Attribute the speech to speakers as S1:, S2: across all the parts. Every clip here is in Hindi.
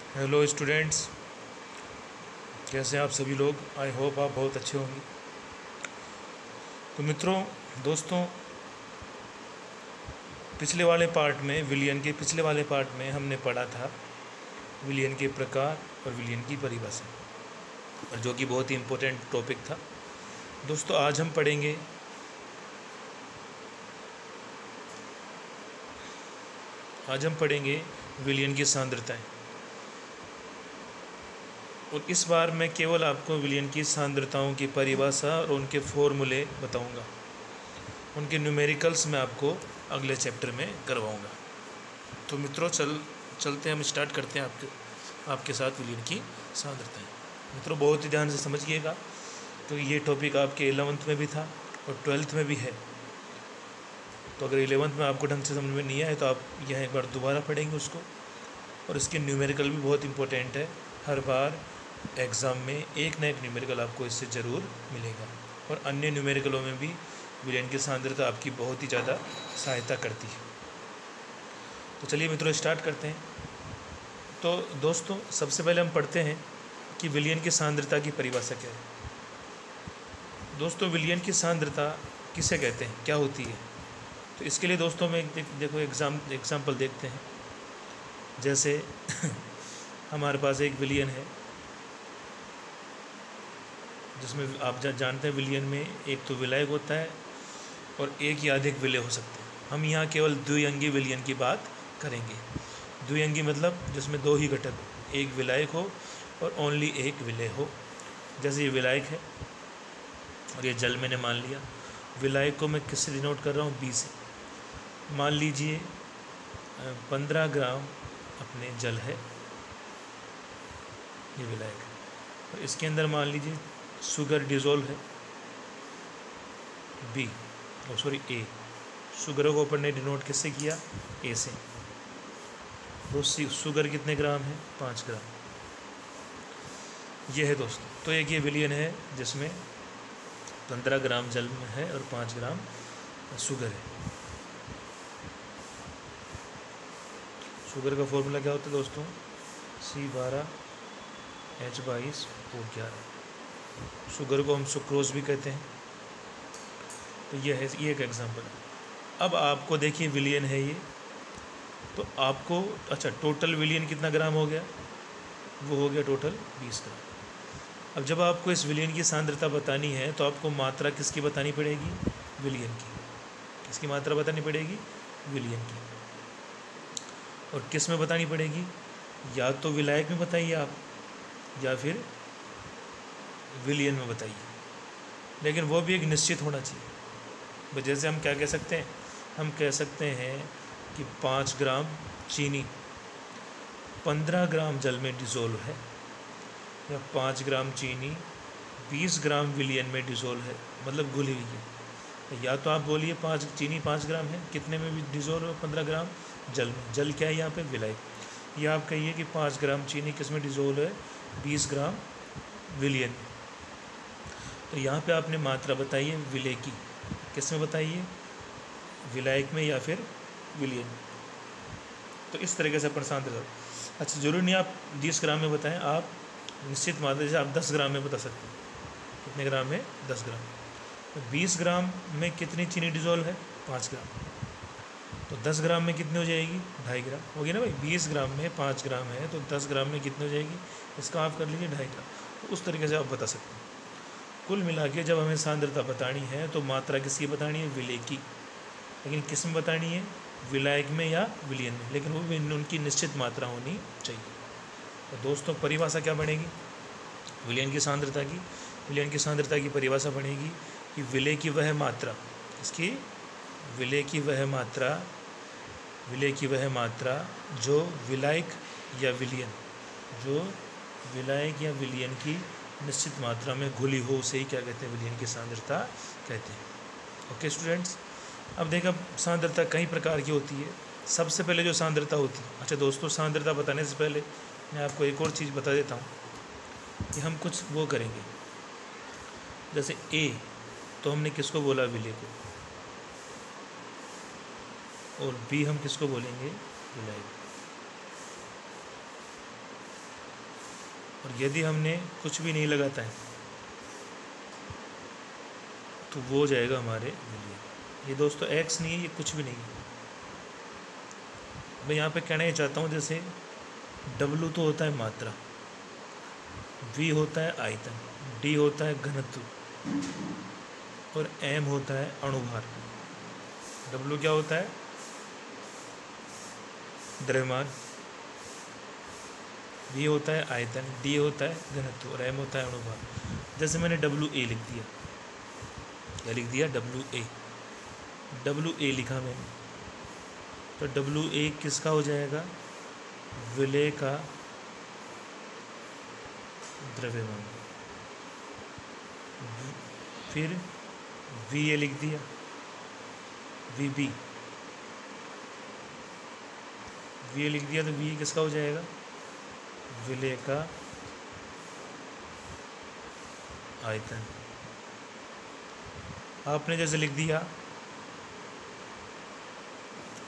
S1: हेलो स्टूडेंट्स, कैसे हैं आप सभी लोग। आई होप आप बहुत अच्छे होंगे। तो मित्रों, दोस्तों, पिछले वाले पार्ट में हमने पढ़ा था विलियन के प्रकार और विलियन की परिभाषा, और जो कि बहुत ही इम्पोर्टेंट टॉपिक था। दोस्तों, आज हम पढ़ेंगे विलियन की सांद्रताएं। और इस बार मैं केवल आपको विलियन की सांद्रताओं की परिभाषा और उनके फॉर्मूले बताऊंगा। उनके न्यूमेरिकल्स मैं आपको अगले चैप्टर में करवाऊंगा। तो मित्रों, चलते हैं, हम स्टार्ट करते हैं आपके साथ विलियन की सांद्रताएं। मित्रों, बहुत ही ध्यान से समझिएगा। तो ये टॉपिक आपके 11th में भी था और 12th में भी है। तो अगर 11th में आपको ढंग से समझ में नहीं आए तो आप यहाँ एक बार दोबारा पढ़ेंगे उसको। और इसके न्यूमेरिकल भी बहुत इंपॉर्टेंट है। हर बार एग्ज़ाम में एक ना एक न्यूमेरिकल आपको इससे ज़रूर मिलेगा। और अन्य न्यूमेरिकलों में भी विलियन की सांद्रता आपकी बहुत ही ज़्यादा सहायता करती है। तो चलिए मित्रों, स्टार्ट करते हैं। तो दोस्तों, सबसे पहले हम पढ़ते हैं कि विलियन की सांद्रता की परिभाषा क्या है। दोस्तों, विलियन की सांद्रता किसे कहते हैं, क्या होती है। तो इसके लिए दोस्तों में देखो एग्जाम्पल देखते हैं। जैसे हमारे पास एक विलियन है, जिसमें आप जानते हैं विलियन में एक तो विलायक होता है और एक या अधिक विलय हो सकते हैं। हम यहाँ केवल द्विअंगी विलियन की बात करेंगे। द्विअंगी मतलब जिसमें दो ही घटक, एक विलायक हो और ओनली एक विलय हो। जैसे ये विलायक है और ये जल मैंने मान लिया। विलायक को मैं किससे डिनोट कर रहा हूँ, बी से। मान लीजिए 15 ग्राम अपने जल है, ये विलायक है। और इसके अंदर मान लीजिए शुगर डिज़ोल्व है, ए। शुगर को अपन ने डिनोट किससे किया, ए से। तो शुगर कितने ग्राम है, 5 ग्राम। ये है दोस्तों। तो एक ये विलियन है जिसमें 15 ग्राम जल में है और 5 ग्राम शुगर है। शुगर का फॉर्मूला क्या होता है दोस्तों, C12H22O11। शुगर को हम सुक्रोज भी कहते हैं। तो ये एक एग्जांपल है। अब आपको देखिए विलियन है ये, तो आपको टोटल विलियन कितना ग्राम हो गया, वो हो गया टोटल 20 ग्राम। अब जब आपको इस विलियन की सांद्रता बतानी है तो आपको मात्रा किसकी बतानी पड़ेगी, विलियन की। किसकी मात्रा बतानी पड़ेगी, विलियन की। और किस में बतानी पड़ेगी, या तो विलायक में बताइए आप, या फिर विलियन में बताइए। लेकिन वो भी एक निश्चित होना चाहिए। जैसे हम क्या कह सकते हैं, हम कह सकते हैं कि 5 ग्राम चीनी 15 ग्राम जल में डिज़ोल्व है, या 5 ग्राम चीनी 20 ग्राम विलियन में डिज़ोल्व है, मतलब घुली हुई है। या तो आप बोलिए चीनी 5 ग्राम है, कितने में भी डिज़ोल्व है, 15 ग्राम जल में। जल क्या है यहाँ पे, विलायक। या आप कहिए कि 5 ग्राम चीनी किस में डिज़ोल्व है, 20 ग्राम विलियन में। तो यहाँ पे आपने मात्रा बताइए विलय की, किस में बताइए, विलायक में या फिर विलियन में। तो इस तरीके से अपन सांद्रता, जरूरी नहीं आप 20 ग्राम में बताएं, आप निश्चित मात्रा, जैसे आप 10 ग्राम में बता सकते हैं। कितने ग्राम में, 10 ग्राम। तो 20 ग्राम में कितनी चीनी डिज़ोल्व है, 5 ग्राम। तो 10 ग्राम में कितनी हो जाएगी, 2.5 ग्राम होगी ना भाई। 20 ग्राम में 5 ग्राम है तो 10 ग्राम में कितनी हो जाएगी, इसका आप कर लीजिए 2.5 ग्राम। तो उस तरीके से आप बता सकते हैं। कुल मिला के जब हमें सांद्रता बतानी है तो मात्रा किसकी बतानी है, विलय की। लेकिन किस में बतानी है, विलायक में या विलियन में। लेकिन वो भी उनकी निश्चित मात्रा होनी चाहिए। तो दोस्तों, परिभाषा क्या बनेगी विलियन की सांद्रता की। विलियन की सांद्रता की परिभाषा बनेगी कि विलय की वह मात्रा, इसकी विलय की वह मात्रा जो विलायक या विलियन की निश्चित मात्रा में घुली हो, उसे ही क्या कहते हैं, विलियन की सांद्रता कहते हैं। ओके स्टूडेंट्स, अब देखा सांद्रता कई प्रकार की होती है। सबसे पहले जो सांद्रता होती है, दोस्तों, सांद्रता बताने से पहले मैं आपको एक और चीज़ बता देता हूँ कि हम कुछ वो करेंगे। जैसे ए, तो हमने किसको बोला, विलय को। और बी हम किसको बोलेंगे, विलायक। और यदि हमने कुछ भी नहीं लगाता है तो वो हो जाएगा हमारे विलियन। ये दोस्तों एक्स नहीं है, ये कुछ भी नहीं है। मैं यहाँ पे कहना ही चाहता हूँ, जैसे डब्लू तो होता है मात्रा, वी होता है आयतन, डी होता है घनत्व और एम होता है अणुभार। डब्लू क्या होता है? द्रव्यमान, वी होता है आयतन, डी होता है घनत्व और एम होता है अणुभार। जैसे मैंने डब्लू ए लिख दिया, क्या लिख दिया? W A. डब्लू ए लिखा मैंने, तो डब्लू ए किसका हो जाएगा? विलेय का द्रव्यमान। फिर वी ए लिख दिया, वी बी, वी ए लिख दिया तो वी किसका हो जाएगा? विलेय का आयतन। आपने जैसे लिख दिया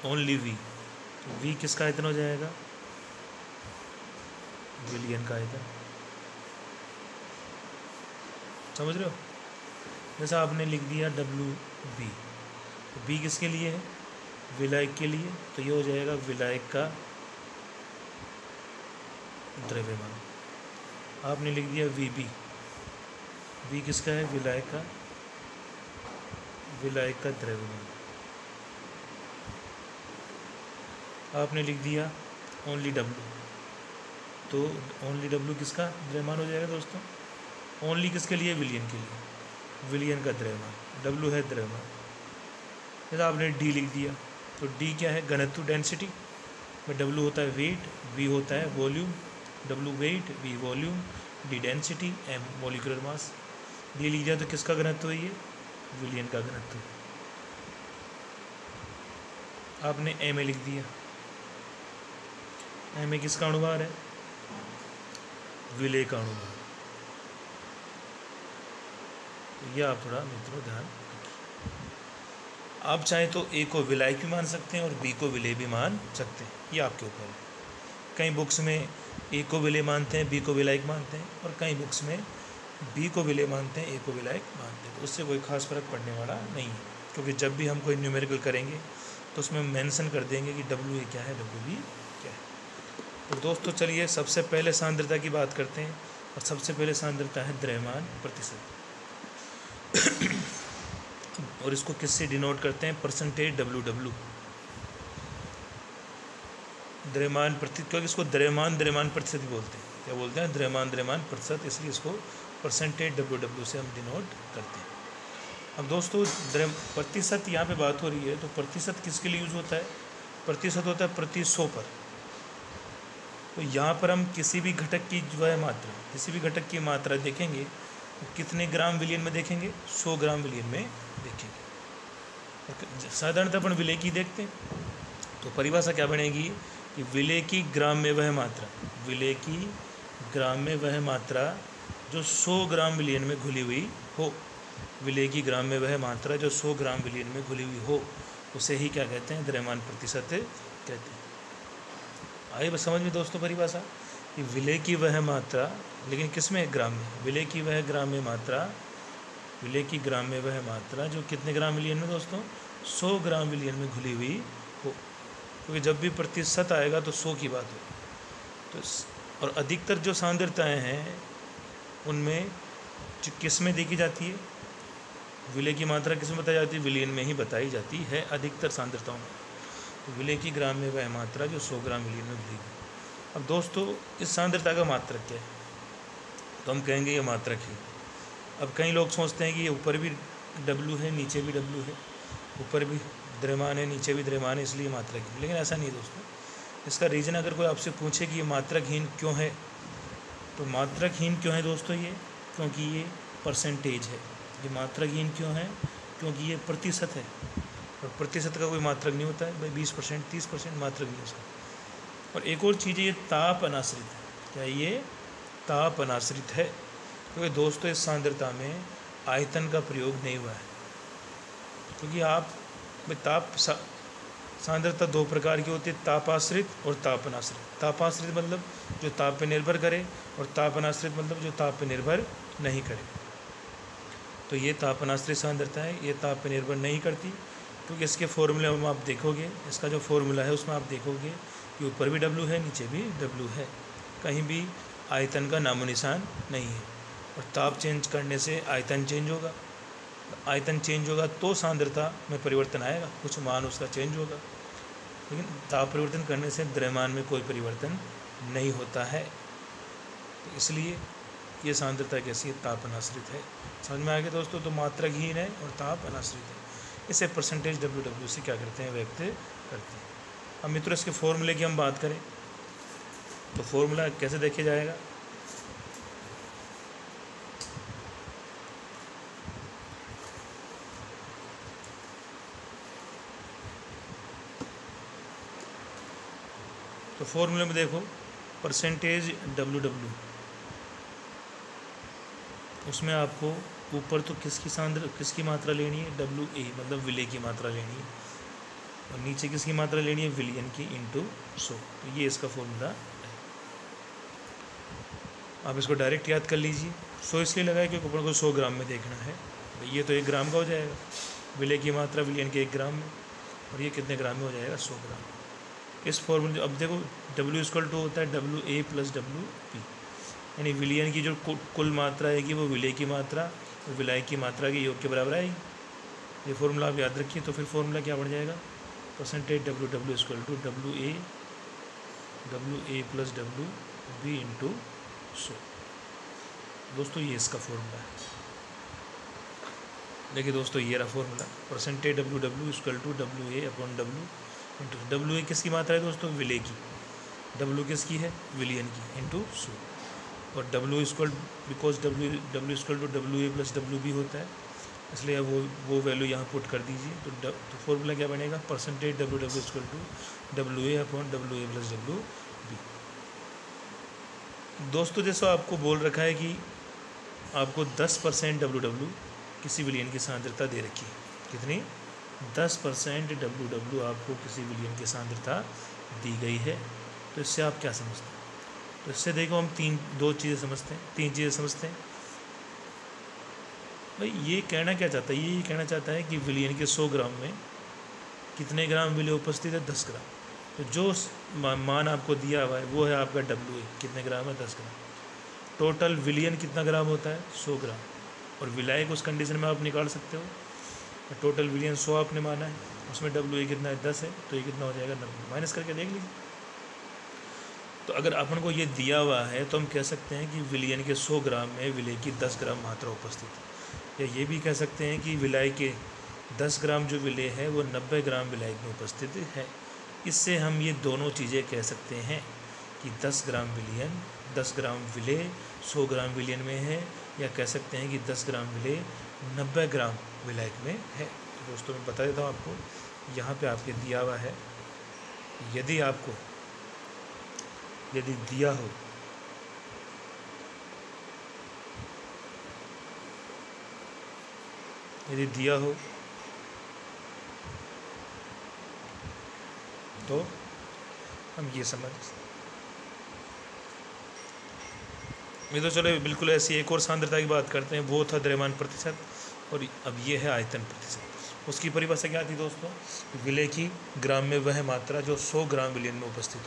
S1: ओनली वी, तो वी किसका आयतन हो जाएगा? विलियन का आयतन। समझ रहे हो? जैसा आपने लिख दिया डब्लू बी, तो बी किसके लिए है? विलायक के लिए, तो ये हो जाएगा विलायक का द्रव्यमान। आपने लिख दिया वी बी, वी किसका है? विलायक का द्रव्यमान। आपने लिख दिया ओनली डब्लू, तो ओनली डब्लू किसका द्रव्यमान हो जाएगा दोस्तों? ओनली किसके लिए? विलियन के लिए, विलियन का द्रव्यमान। डब्लू है द्रव्यमान। जैसे आपने डी लिख दिया, तो डी क्या है? घनत्व, डेंसिटी में। डब्लू होता है वेट, वी होता है volume, W weight, V volume, D density, M molecular mass. D लिख दिया तो किसका घनत्व है? ये विलियन का घनत्व। आपने एम ए लिख दिया, एम ए किसका अणुभार है? विलेय का अणुभार। यह आप थोड़ा मित्रों ध्यान रखिए। आप चाहे तो ए को विलायक भी मान सकते हैं और बी को विलेय भी मान सकते हैं, ये आपके ऊपर है। कई बुक्स में ए को विलेय मानते हैं, बी को विलायक मानते हैं, और कई बुक्स में बी को विलेय मानते हैं, ए को विलायक मानते हैं। तो उससे कोई खास फर्क पड़ने वाला नहीं है, क्योंकि जब भी हम कोई न्यूमेरिकल करेंगे तो उसमें मेंशन कर देंगे कि डब्ल्यू ए क्या है, डब्ल्यू बी क्या है। तो दोस्तों चलिए सबसे पहले सांद्रता की बात करते हैं, और सबसे पहले सांद्रता है द्रव्यमान प्रतिशत। और इसको किससे डिनोट करते हैं? Percentage W W. द्रव्यमान प्रति, क्योंकि इसको द्रव्यमान प्रतिशत भी बोलते हैं। क्या बोलते हैं? द्रव्यमान प्रतिशत, इसलिए इसको परसेंटेज डब्ल्यू डब्ल्यू से हम डिनोट करते हैं। अब दोस्तों प्रतिशत यहाँ पे बात हो रही है, तो प्रतिशत किसके लिए यूज होता है? प्रतिशत होता है प्रति 100 पर। तो यहाँ पर हम किसी भी घटक की जो है मात्रा, किसी भी घटक की मात्रा देखेंगे तो कितने ग्राम विलियन में देखेंगे? 100 ग्राम विलियन में देखेंगे। साधारणतः अपन विलेय की देखते हैं, तो परिभाषा क्या बनेगी कि विलेय की ग्राम में वह मात्रा, विलेय की ग्राम में वह मात्रा जो 100 ग्राम विलियन में घुली हुई हो। विलेय की ग्राम में वह मात्रा जो 100 ग्राम विलियन में घुली हुई हो, उसे ही क्या कहते हैं? द्रव्यमान प्रतिशत कहते हैं। आइए बस समझ में दोस्तों परिभाषा कि विलेय की वह मात्रा, लेकिन किस में? ग्राम में। विलेय की वह ग्राम में मात्रा, विलेय की ग्राम में वह मात्रा जो कितने ग्राम विलियन में दोस्तों? 100 ग्राम विलियन में घुली हुई हो, क्योंकि जब भी प्रतिशत आएगा तो 100 की बात हो। तो और अधिकतर जो सांद्रताएँ हैं उनमें किस में देखी जाती है? विलेय की मात्रा किस में बताई जाती है? विलियन में ही बताई जाती है अधिकतर सांद्रताओं में। तो विलेय की ग्राम में वह मात्रा जो 100 ग्राम विलियन में घुली हुई। अब दोस्तों इस सांद्रता का मात्रक क्या है? तो हम कहेंगे ये मात्रक है। अब कई लोग सोचते हैं कि ये ऊपर भी डब्लू है, नीचे भी डब्लू है, ऊपर भी द्रव्यमान है, नीचे भी द्रव्यमान है, इसलिए मात्रक है। लेकिन ऐसा नहीं दोस्तों। इसका रीज़न अगर कोई आपसे पूछे कि ये मात्रकहीन क्यों है, तो मात्रकहीन क्यों है दोस्तों ये? क्योंकि ये परसेंटेज है। ये मात्रकहीन क्यों है? क्योंकि ये प्रतिशत है, और प्रतिशत का कोई मात्रक नहीं होता है भाई। 20%, 30% मात्रक नहीं उसका। और एक और चीज़ है, ये ताप अनाश्रित है। क्या ये ताप अनाश्रित है? क्योंकि दोस्तों इस सांद्रता में आयतन का प्रयोग नहीं हुआ है, क्योंकि आप ताप सांद्रता दो प्रकार की होती है, तापाश्रित और तापनाश्रित। तापाश्रित मतलब जो ताप पे निर्भर करे, और तापनाश्रित मतलब जो ताप पे निर्भर नहीं करे। तो ये तापनाश्रित सांद्रता है, ये ताप पे निर्भर नहीं करती, क्योंकि इसके फॉर्मूले में आप देखोगे, इसका जो फॉर्मूला है उसमें आप देखोगे कि ऊपर भी W है, नीचे भी W है, कहीं भी आयतन का नामो निशान नहीं है। और ताप चेंज करने से आयतन चेंज होगा, आयतन चेंज होगा तो सांद्रता में परिवर्तन आएगा, कुछ मान उसका चेंज होगा, लेकिन ताप परिवर्तन करने से द्रव्यमान में कोई परिवर्तन नहीं होता है। तो इसलिए ये सांद्रता कैसी है, ताप अनाश्रित है। समझ में आ गया दोस्तों? तो मात्रकहीन है और ताप अनाश्रित है। इसे परसेंटेज WW से क्या करते हैं, व्यक्त करते हैं। अब मित्रों इसके फॉर्मूले की हम बात करें तो फॉर्मूला कैसे देखा जाएगा। तो फॉर्मूले में देखो, परसेंटेज WW, उसमें आपको ऊपर तो किसकी मात्रा लेनी है, WA मतलब विलय की मात्रा लेनी है, और नीचे किसकी मात्रा लेनी है, विलियन की इंटू 100। तो ये इसका फॉर्मूला है। आप इसको डायरेक्ट याद कर लीजिए। 100 इसलिए लगाए क्योंकि अपन को 100 ग्राम में देखना है। ये तो 1 ग्राम का हो जाएगा, विलय की मात्रा विलियन के 1 ग्राम में, और ये कितने ग्राम में हो जाएगा, 100 ग्राम। इस फॉर्मूले अब देखो W = होता है WA + WP, यानी विलयन की जो कुल मात्रा आएगी वो विलय की मात्रा और विलायक की मात्रा के योग के बराबर आएगी। ये फॉर्मूला आप याद रखिए। तो फिर फॉर्मूला क्या बन जाएगा, परसेंटेज WW = WA + WB × 100। दोस्तों ये इसका फॉर्मूला है। देखिए दोस्तों ये रहा formula, percentage WW = WA/W × WA किसकी मात्रा है दोस्तों, विलय की, W किसकी है, विलियन की, इंटू 100। और W because W = WA + WB होता है, इसलिए वो वैल्यू यहाँ पुट कर दीजिए। तो फॉर्मूला क्या बनेगा, परसेंटेज WW = WA/WA + WB। दोस्तों जैसा आपको बोल रखा है कि आपको 10% WW किसी विलयन की सांद्रता दे रखी है, कितनी, 10% WW आपको किसी विलयन की सांद्रता दी गई है। तो इससे आप क्या समझते हैं, तो इससे देखो हम तीन चीज़ें समझते हैं। भाई ये कहना क्या चाहता है, ये कहना चाहता है कि विलयन के 100 ग्राम में कितने ग्राम विलय उपस्थित है, 10 ग्राम। तो जो मान आपको दिया हुआ है वो है आपका WA, कितने ग्राम है, 10 ग्राम। टोटल विलयन कितना ग्राम होता है, 100 ग्राम, और विलायक उस कंडीशन में आप निकाल सकते हो। टोटल विलयन 100 आपने माना है, उसमें WA कितना है, 10 है, तो ये कितना हो जाएगा, 90। माइनस करके देख लीजिए। तो अगर अपन को ये दिया हुआ है तो हम कह सकते हैं कि विलयन के 100 ग्राम में विलय की 10 ग्राम मात्रा उपस्थित है, या ये भी कह सकते हैं कि विलय के 10 ग्राम जो विलय है वो 90 ग्राम विलायक में उपस्थित है। इससे हम ये दोनों चीज़ें कह सकते हैं कि 10 ग्राम विलयन, 10 ग्राम विलय 100 ग्राम विलयन में है, या कह सकते हैं कि 10 ग्राम विलय 90 ग्राम विलायक में है। तो दोस्तों मैं बता देता हूँ आपको, यहाँ पे आपके दिया हुआ है, यदि दिया हो तो हम ये समझ। ये तो चलो बिल्कुल ऐसी एक और सांद्रता की बात करते हैं, वो था द्रव्यमान प्रतिशत, और अब ये है आयतन प्रतिशत। उसकी परिभाषा क्या थी दोस्तों, विलय की ग्राम में वह मात्रा जो 100 ग्राम विलयन में उपस्थित हो।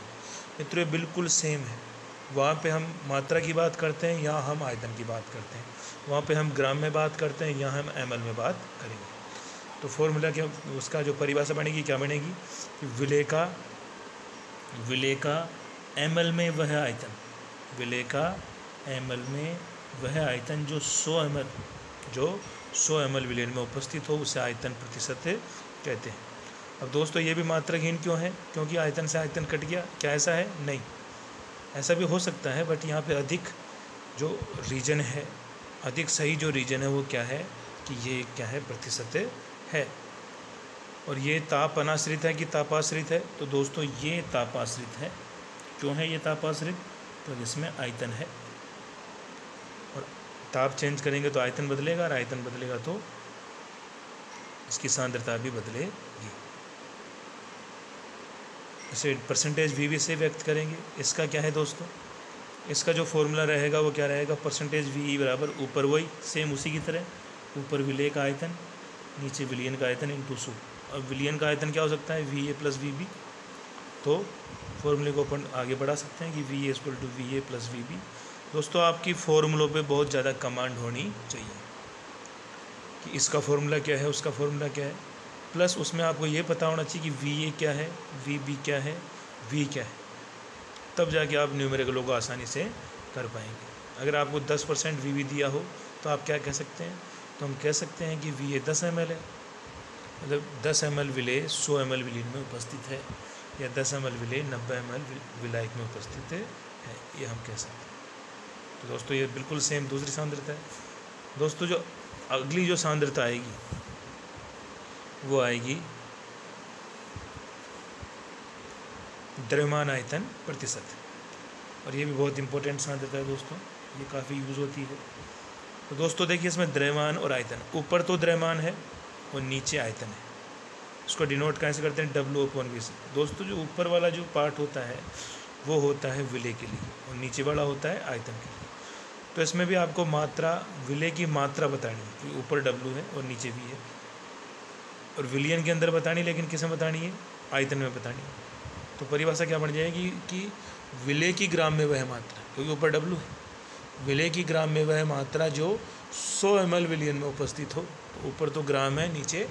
S1: मित्रों बिल्कुल सेम है, वहाँ पे हम मात्रा की बात करते हैं, यहाँ हम आयतन की बात करते हैं। वहाँ पे हम ग्राम में बात करते हैं, यहाँ हम ml में बात करेंगे। तो फॉर्मूला क्या, उसका जो परिभाषा बनेगी क्या बनेगी कि विलय का ml में वह आयतन, विलय का ml में वह आयतन जो 100 ml विलयन में उपस्थित हो, उसे आयतन प्रतिशत कहते हैं। अब दोस्तों ये भी मात्रकहीन क्यों है, क्योंकि आयतन से आयतन कट गया, क्या ऐसा है, नहीं, ऐसा भी हो सकता है, बट यहाँ पे अधिक जो रीजन है, अधिक सही जो रीजन है वो क्या है कि ये क्या है, प्रतिशत है। और ये ताप अनाश्रित है कि तापाश्रित है, तो दोस्तों ये तापाश्रित है। क्यों है ये तापाश्रित, तो इसमें आयतन है, और ताप चेंज करेंगे तो आयतन बदलेगा, और आयतन बदलेगा तो इसकी सांद्रता भी बदलेगी। इसे परसेंटेज वी से व्यक्त करेंगे। इसका क्या है दोस्तों, इसका जो फॉर्मूला रहेगा वो क्या रहेगा, परसेंटेज वी बराबर ऊपर वही सेम उसी की तरह, ऊपर विलेय का आयतन नीचे विलयन का आयतन इंटू 100। अब विलयन का आयतन क्या हो सकता है, V A plus V B. तो फॉर्मूले को अपन आगे बढ़ा सकते हैं कि V A equal to V A plus V B. दोस्तों आपकी फॉर्मूलों पे बहुत ज़्यादा कमांड होनी चाहिए कि इसका फॉर्मूला क्या है, उसका फॉर्मूला क्या है, प्लस उसमें आपको ये पता होना चाहिए कि वी ए क्या है, वी बी क्या है, वी क्या है, तब जाके आप न्यूमेरिकलों को आसानी से कर पाएंगे। अगर आपको 10% वी बी दिया हो तो आप क्या कह सकते हैं, तो हम कह सकते हैं कि वी ए 10 ml है, मतलब 10 ml विलेय 100 ml विलीन में उपस्थित है, या 10 ml विलेय 90 ml विलायक में उपस्थित है, ये हम कह सकते हैं। तो दोस्तों ये बिल्कुल सेम दूसरी सांद्रता है। दोस्तों जो अगली जो सांद्रता आएगी वो आएगी द्रव्यमान आयतन प्रतिशत, और ये भी बहुत इंपॉर्टेंट सांद्रता है दोस्तों, ये काफ़ी यूज़ होती है। तो दोस्तों देखिए इसमें द्रव्यमान और आयतन, ऊपर तो द्रव्यमान है और नीचे आयतन है, इसको डिनोट कैसे करते हैं, W/V से। दोस्तों जो ऊपर वाला जो पार्ट होता है वो होता है विलेय के लिए और नीचे वाला होता है आयतन के लिए। तो इसमें भी आपको मात्रा, विलेय की मात्रा बतानी है, क्योंकि ऊपर W है और नीचे V है, और विलयन के अंदर बतानी, लेकिन किसमें बतानी है, आयतन में बतानी है। तो परिभाषा क्या बन जाएगी कि विलेय की ग्राम में वह मात्रा, क्योंकि ऊपर W है, विलेय की ग्राम में वह मात्रा जो 100 ml विलयन में उपस्थित हो। तो ऊपर तो ग्राम है, नीचे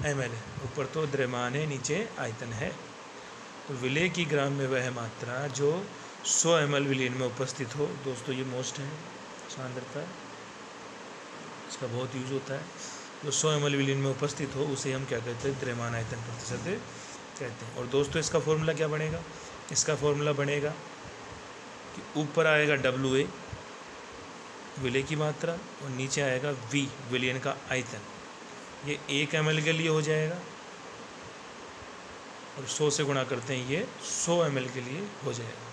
S1: ml है, ऊपर तो द्रव्यमान है, नीचे आयतन है। तो विलेय की ग्राम में वह मात्रा जो 100 ml विलयन में उपस्थित हो। दोस्तों ये मोस्ट है सांद्रता, इसका बहुत यूज होता है। जो 100 ml विलयन में उपस्थित हो उसे हम क्या कहते हैं, द्रव्यमान आयतन प्रतिशत कहते हैं। और दोस्तों इसका फॉर्मूला क्या बनेगा, इसका फॉर्मूला बनेगा कि ऊपर आएगा WA विलेय की मात्रा और नीचे आएगा V विलयन का आयतन। ये 1 ml के लिए हो जाएगा और 100 से गुणा करते हैं, ये 100 ml के लिए हो जाएगा।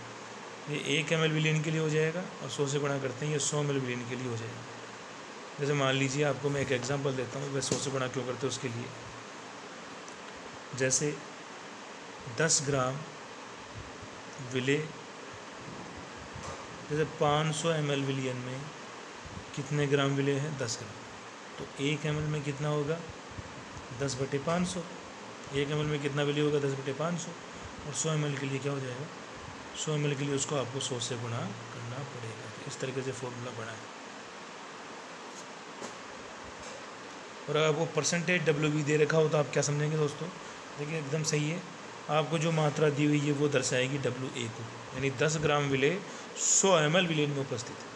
S1: ये 1 ml विलयन के लिए हो जाएगा और 100 से गुणा करते हैं, ये 100 ml विलयन के लिए हो जाएगा। जैसे मान लीजिए आपको मैं एक एग्जांपल देता हूँ, वह 100 से गुणा क्यों करते हैं उसके लिए। जैसे 10 ग्राम विलेय, जैसे 500 ml विलयन में कितने ग्राम विलेय है, 10 ग्राम। तो 1 ml में कितना होगा, 10/500। 1 ml में कितना विलेय होगा, 10/500। और 100 ml के लिए क्या हो जाएगा, 100 ml के लिए उसको आपको 100 से गुणा करना पड़ेगा। तो इस तरीके से फॉर्मूला बना है। और अगर आपको परसेंटेज WB दे रखा हो तो आप क्या समझेंगे दोस्तों, देखिए एकदम सही है, आपको जो मात्रा दी हुई है वो दर्शाएगी WA को, यानी 10 ग्राम विलेय 100 ml विलयन में उपस्थित है।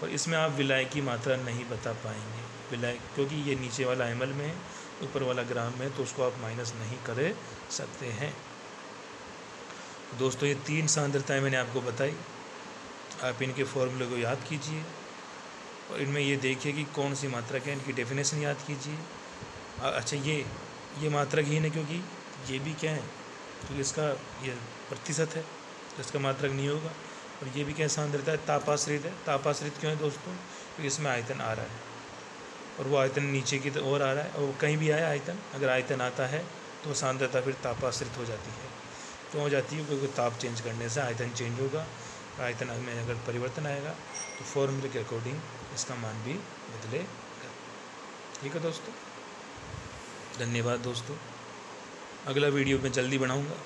S1: और इसमें आप विलाय की मात्रा नहीं बता पाएंगे, विलाय क्योंकि ये नीचे वाला ml में है, ऊपर वाला ग्राम में, तो उसको आप माइनस नहीं कर सकते हैं। दोस्तों ये 3 सांद्रताएं मैंने आपको बताई, आप इनके फॉर्मूले को याद कीजिए और इनमें ये देखिए कि कौन सी मात्रा क्या है, इनकी डेफिनेशन याद कीजिए। अच्छा ये मात्रक ही है, क्योंकि ये भी क्या है, क्योंकि इसका ये प्रतिशत है तो इसका मात्रक नहीं होगा। और ये भी क्या सांद्रता है, तापाश्रित है। तापाश्रित क्यों है दोस्तों, क्योंकि इसमें आयतन आ रहा है और वो आयतन नीचे की ओर आ रहा है, और वो कहीं भी आया आयतन, अगर आयतन आता है तो सांद्रता फिर तापाश्रित हो जाती है। क्यों हो जाती है, क्योंकि ताप चेंज करने से आयतन चेंज होगा, आयतन में अगर परिवर्तन आएगा तो फॉर्मूले के अकॉर्डिंग इसका मान भी बदलेगा। ठीक है दोस्तों, धन्यवाद दोस्तों। अगला वीडियो मैं जल्दी बनाऊंगा।